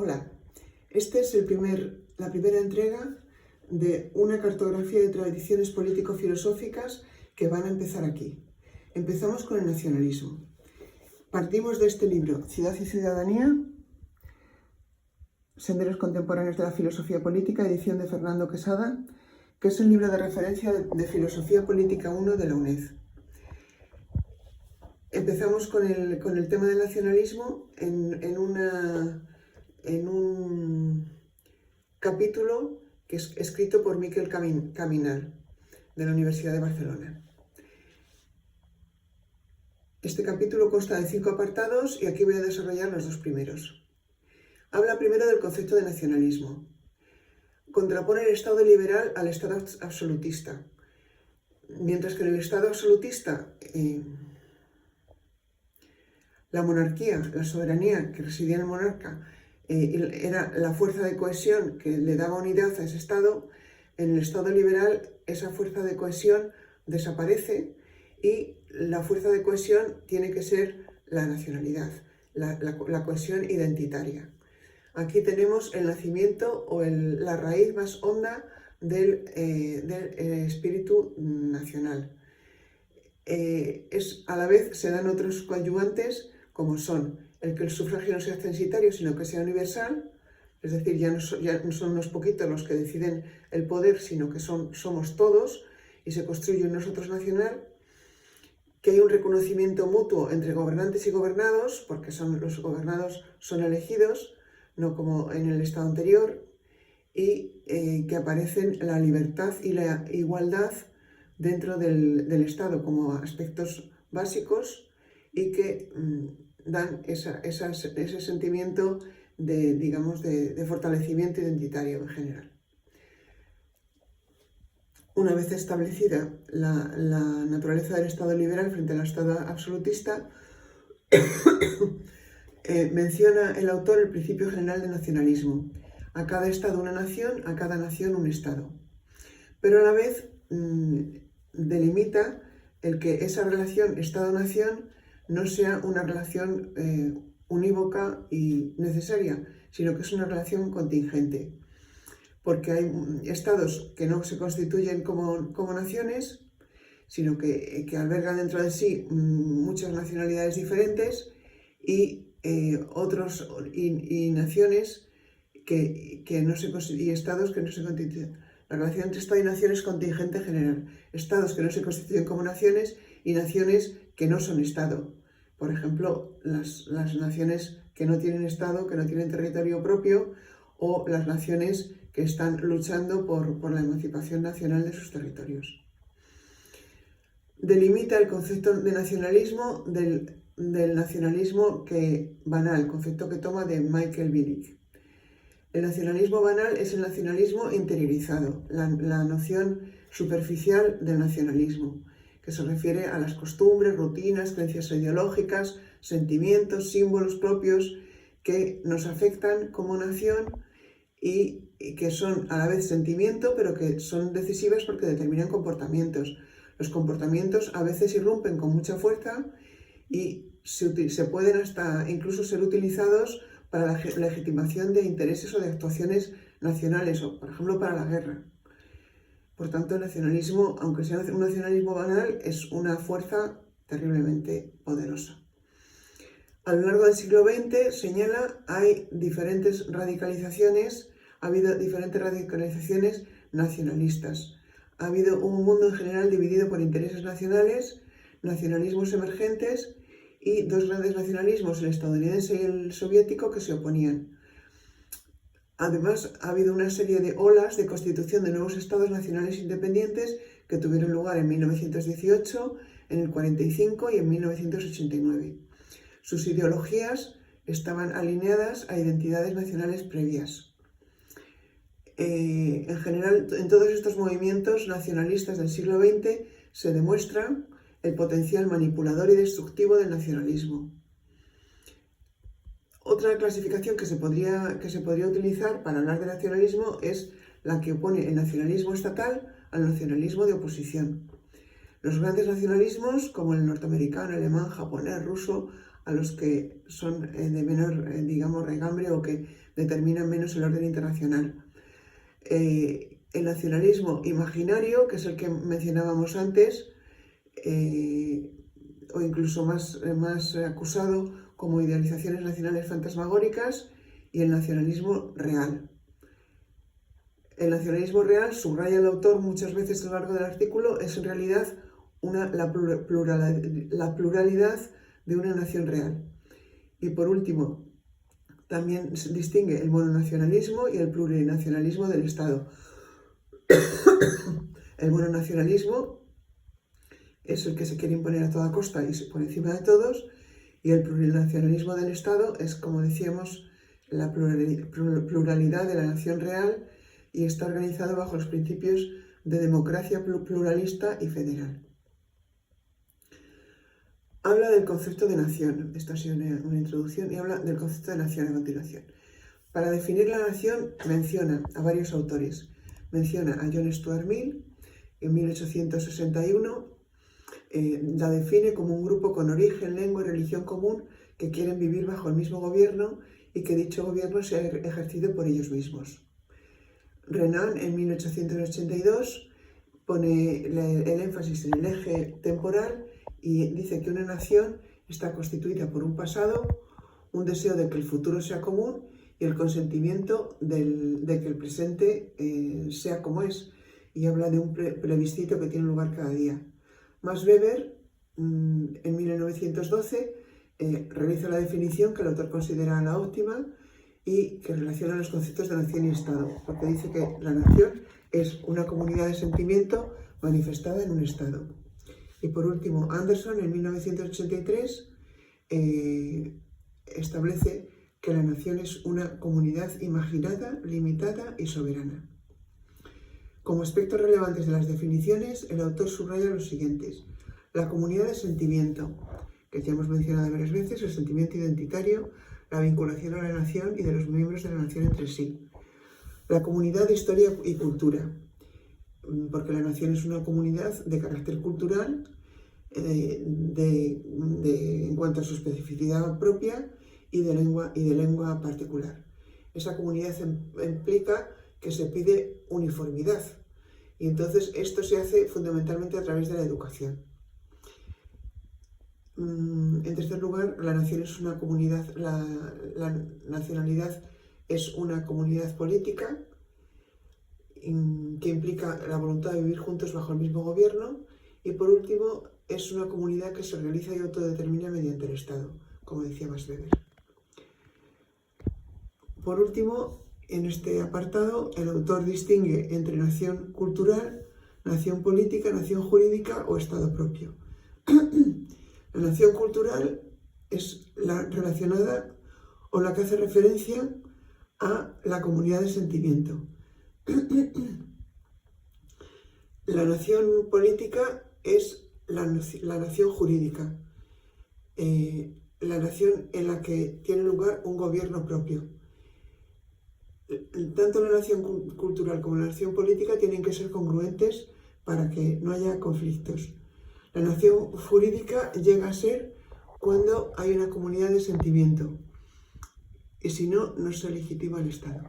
Hola, esta es la primera entrega de una cartografía de tradiciones político-filosóficas que van a empezar aquí. Empezamos con el nacionalismo. Partimos de este libro, Ciudad y Ciudadanía, Senderos Contemporáneos de la Filosofía Política, edición de Fernando Quesada, que es el libro de referencia de Filosofía Política 1 de la UNED. Empezamos con el tema del nacionalismo en un capítulo que es escrito por Miquel Caminal, de la Universidad de Barcelona. Este capítulo consta de 5 apartados y aquí voy a desarrollar los 2 primeros. Habla primero del concepto de nacionalismo. Contrapone el Estado liberal al Estado absolutista. Mientras que en el Estado absolutista la monarquía, la soberanía que residía en el monarca, era la fuerza de cohesión que le daba unidad a ese Estado. En el Estado liberal esa fuerza de cohesión desaparece y la fuerza de cohesión tiene que ser la nacionalidad, la cohesión identitaria. Aquí tenemos el nacimiento o la raíz más honda del espíritu nacional. A la vez se dan otros coadyuvantes como son el que el sufragio no sea censitario sino que sea universal, es decir, ya no son unos poquitos los que deciden el poder, sino que somos todos y se construye un nosotros nacional, que hay un reconocimiento mutuo entre gobernantes y gobernados, porque los gobernados son elegidos, no como en el Estado anterior, y que aparecen la libertad y la igualdad dentro del Estado como aspectos básicos y que dan ese sentimiento de fortalecimiento identitario en general. Una vez establecida la naturaleza del Estado liberal frente al Estado absolutista, menciona el autor el principio general del nacionalismo. A cada Estado una nación, a cada nación un Estado. Pero a la vez delimita el que esa relación Estado-nación no sea una relación unívoca y necesaria, sino que es una relación contingente. Porque hay estados que no se constituyen como naciones, sino que albergan dentro de sí muchas nacionalidades diferentes y naciones y estados que no se constituyen. La relación entre Estado y nación es contingente general. Estados que no se constituyen como naciones y naciones que no son Estado. Por ejemplo, las naciones que no tienen Estado, que no tienen territorio propio, o las naciones que están luchando por la emancipación nacional de sus territorios. Delimita el concepto de nacionalismo del nacionalismo banal, el concepto que toma de Michael Billig. El nacionalismo banal es el nacionalismo interiorizado, la noción superficial del nacionalismo, que se refiere a las costumbres, rutinas, creencias ideológicas, sentimientos, símbolos propios que nos afectan como nación y que son a la vez sentimiento, pero que son decisivas porque determinan comportamientos. Los comportamientos a veces irrumpen con mucha fuerza y se pueden hasta incluso ser utilizados para la legitimación de intereses o de actuaciones nacionales, o por ejemplo para la guerra. Por tanto, el nacionalismo, aunque sea un nacionalismo banal, es una fuerza terriblemente poderosa. A lo largo del siglo XX, señala, hay diferentes radicalizaciones, ha habido diferentes radicalizaciones nacionalistas. Ha habido un mundo en general dividido por intereses nacionales, nacionalismos emergentes y 2 grandes nacionalismos, el estadounidense y el soviético, que se oponían. Además, ha habido una serie de olas de constitución de nuevos estados nacionales independientes que tuvieron lugar en 1918, en el 45 y en 1989. Sus ideologías estaban alineadas a identidades nacionales previas. En general, en todos estos movimientos nacionalistas del siglo XX se demuestra el potencial manipulador y destructivo del nacionalismo. Otra clasificación que se podría utilizar para hablar de nacionalismo es la que opone el nacionalismo estatal al nacionalismo de oposición. Los grandes nacionalismos, como el norteamericano, alemán, japonés, ruso, a los que son de menor, digamos, regambre o que determinan menos el orden internacional. El nacionalismo imaginario, que es el que mencionábamos antes, o incluso más acusado como idealizaciones nacionales fantasmagóricas, y el nacionalismo real. El nacionalismo real, subraya el autor muchas veces a lo largo del artículo, es en realidad la pluralidad de una nación real. Y por último, también se distingue el mononacionalismo y el plurinacionalismo del Estado. El mononacionalismo es el que se quiere imponer a toda costa y por encima de todos, y el plurinacionalismo del Estado es, como decíamos, la pluralidad de la nación real y está organizado bajo los principios de democracia pluralista y federal. Habla del concepto de nación, esta ha sido una introducción, y habla del concepto de nación a continuación. Para definir la nación menciona a varios autores. Menciona a John Stuart Mill en 1861, la define como un grupo con origen, lengua y religión común que quieren vivir bajo el mismo gobierno y que dicho gobierno sea ejercido por ellos mismos. Renan en 1882 pone el énfasis en el eje temporal y dice que una nación está constituida por un pasado, un deseo de que el futuro sea común y el consentimiento de que el presente sea como es, y habla de un plebiscito que tiene lugar cada día. Max Weber, en 1912, realiza la definición que el autor considera la óptima y que relaciona los conceptos de nación y Estado, porque dice que la nación es una comunidad de sentimiento manifestada en un Estado. Y por último, Anderson, en 1983, establece que la nación es una comunidad imaginada, limitada y soberana. Como aspectos relevantes de las definiciones, el autor subraya los siguientes. La comunidad de sentimiento, que ya hemos mencionado varias veces, el sentimiento identitario, la vinculación a la nación y de los miembros de la nación entre sí. La comunidad de historia y cultura, porque la nación es una comunidad de carácter cultural en cuanto a su especificidad propia y de lengua particular. Esa comunidad implica que se pide uniformidad y entonces esto se hace fundamentalmente a través de la educación. En tercer lugar, la nación es una comunidad, la nacionalidad es una comunidad política que implica la voluntad de vivir juntos bajo el mismo gobierno, y por último es una comunidad que se realiza y autodetermina mediante el Estado, como decía Max Weber. Por último, en este apartado el autor distingue entre nación cultural, nación política, nación jurídica o Estado propio. La nación cultural es la relacionada o la que hace referencia a la comunidad de sentimiento. La nación política es la nación jurídica, la nación en la que tiene lugar un gobierno propio. Tanto la nación cultural como la nación política tienen que ser congruentes para que no haya conflictos. La nación jurídica llega a ser cuando hay una comunidad de sentimiento, y si no, no se legitima el Estado.